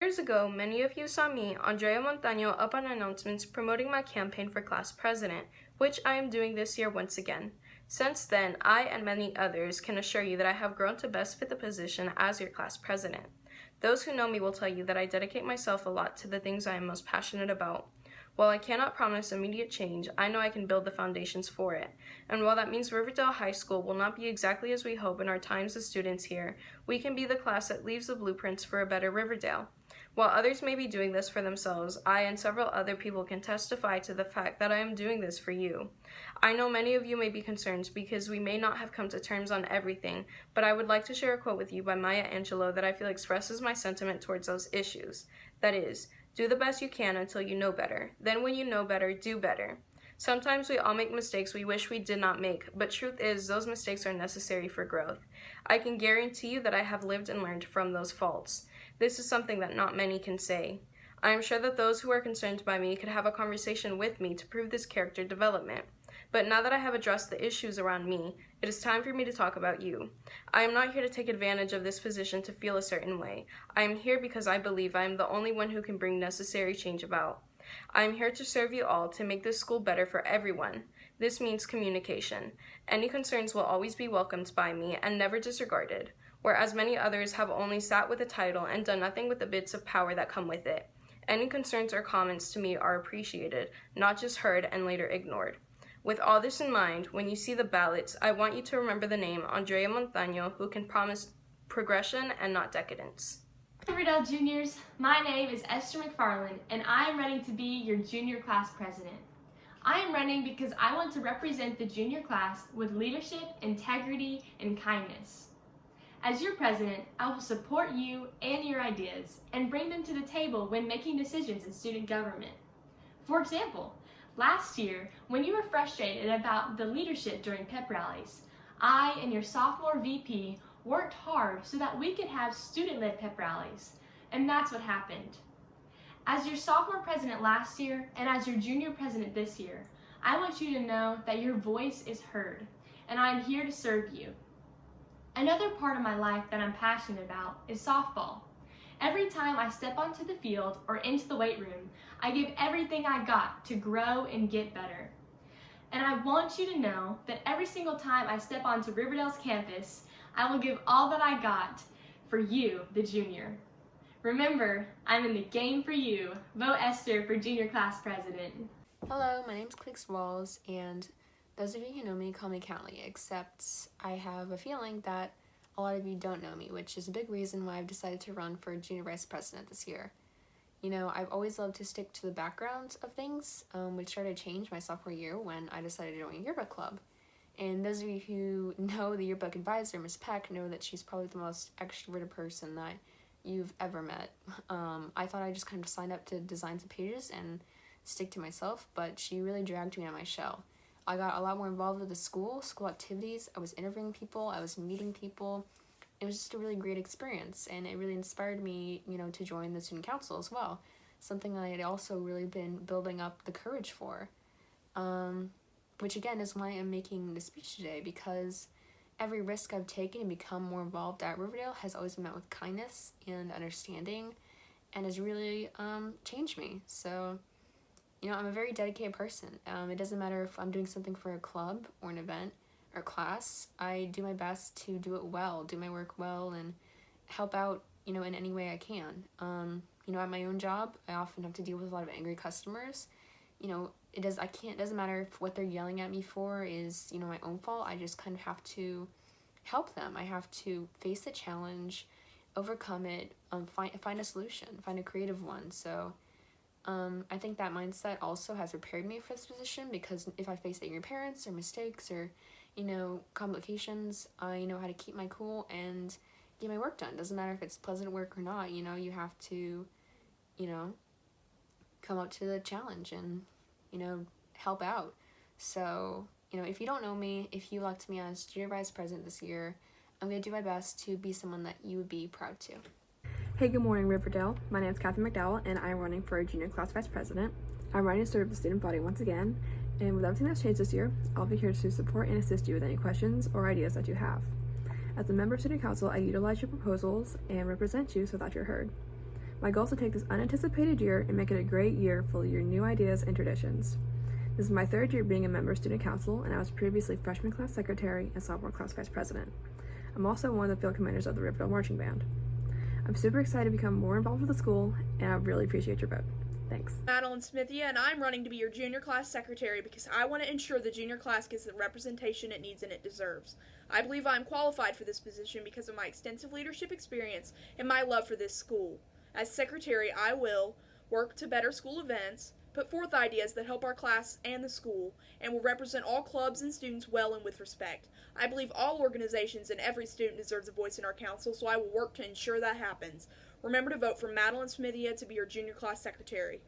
Years ago, many of you saw me, Andrea Montano, up on announcements promoting my campaign for class president, which I am doing this year once again. Since then, I and many others can assure you that I have grown to best fit the position as your class president. Those who know me will tell you that I dedicate myself a lot to the things I am most passionate about. While I cannot promise immediate change, I know I can build the foundations for it. And while that means Riverdale High School will not be exactly as we hope in our times as students here, we can be the class that leaves the blueprints for a better Riverdale. While others may be doing this for themselves, I and several other people can testify to the fact that I am doing this for you. I know many of you may be concerned because we may not have come to terms on everything, but I would like to share a quote with you by Maya Angelou that I feel expresses my sentiment towards those issues. That is, do the best you can until you know better. Then when you know better, do better. Sometimes we all make mistakes we wish we did not make, but truth is, those mistakes are necessary for growth. I can guarantee you that I have lived and learned from those faults. This is something that not many can say. I am sure that those who are concerned by me could have a conversation with me to prove this character development. But now that I have addressed the issues around me, it is time for me to talk about you. I am not here to take advantage of this position to feel a certain way. I am here because I believe I am the only one who can bring necessary change about. I am here to serve you all to make this school better for everyone. This means communication. Any concerns will always be welcomed by me and never disregarded, whereas many others have only sat with a title and done nothing with the bits of power that come with it. Any concerns or comments to me are appreciated, not just heard and later ignored. With all this in mind, when you see the ballots, I want you to remember the name Andrea Montano, who can promise progression and not decadence. Riverdale Juniors, my name is Esther McFarland, and I am running to be your junior class president. I am running because I want to represent the junior class with leadership, integrity, and kindness. As your president, I will support you and your ideas and bring them to the table when making decisions in student government. For example, last year, when you were frustrated about the leadership during pep rallies, I and your sophomore VP worked hard so that we could have student-led pep rallies, and that's what happened. As your sophomore president last year and as your junior president this year, I want you to know that your voice is heard, and I am here to serve you. Another part of my life that I'm passionate about is softball. Every time I step onto the field or into the weight room, I give everything I got to grow and get better. And I want you to know that every single time I step onto Riverdale's campus, I will give all that I got for you, the junior. Remember, I'm in the game for you. Vote Esther for junior class president. Hello, my name's Cleeks Walls, and those of you who know me call me Callie, except I have a feeling that a lot of you don't know me, which is a big reason why I've decided to run for junior vice president this year. You know, I've always loved to stick to the background of things, which started to change my sophomore year when I decided to join a yearbook club. And those of you who know the yearbook advisor, Miss Peck, know that she's probably the most extroverted person that you've ever met. I thought I just kind of signed up to design some pages and stick to myself, but she really dragged me out of my shell. I got a lot more involved with the school activities. I was interviewing people, I was meeting people. It was just a really great experience, and it really inspired me, to join the student council as well. Something I had also really been building up the courage for. Which again is why I'm making this speech today, because every risk I've taken and become more involved at Riverdale has always been met with kindness and understanding, and has really changed me. So, I'm a very dedicated person. It doesn't matter if I'm doing something for a club or an event or class. I do my best to do it well, do my work well, and help out, in any way I can. At my own job, I often have to deal with a lot of angry customers. It doesn't matter if what they're yelling at me for is, my own fault. I just kind of have to help them. I have to face the challenge, overcome it, find a solution, find a creative one. So I think that mindset also has prepared me for this position, because if I face angry parents or mistakes or, complications, I know how to keep my cool and get my work done. Doesn't matter if it's pleasant work or not, you have to, come up to the challenge and, help out. So, if you don't know me, if you elect me as junior vice president this year, I'm going to do my best to be someone that you would be proud to. Hey, good morning, Riverdale. My name is Katherine McDowell, and I'm running for junior class vice president. I'm running to serve the student body once again, and with everything that's changed this year, I'll be here to support and assist you with any questions or ideas that you have. As a member of student council, I utilize your proposals and represent you so that you're heard. My goal is to take this unanticipated year and make it a great year full of your new ideas and traditions. This is my third year being a member of Student Council, and I was previously freshman class secretary and sophomore class vice president. I'm also one of the field commanders of the Riverdale Marching Band. I'm super excited to become more involved with the school, and I really appreciate your vote. Thanks. Madeline Smithia, and I'm running to be your junior class secretary because I want to ensure the junior class gets the representation it needs and it deserves. I believe I'm qualified for this position because of my extensive leadership experience and my love for this school. As secretary, I will work to better school events, put forth ideas that help our class and the school, and will represent all clubs and students well and with respect. I believe all organizations and every student deserves a voice in our council, so I will work to ensure that happens. Remember to vote for Madeline Smithia to be your junior class secretary.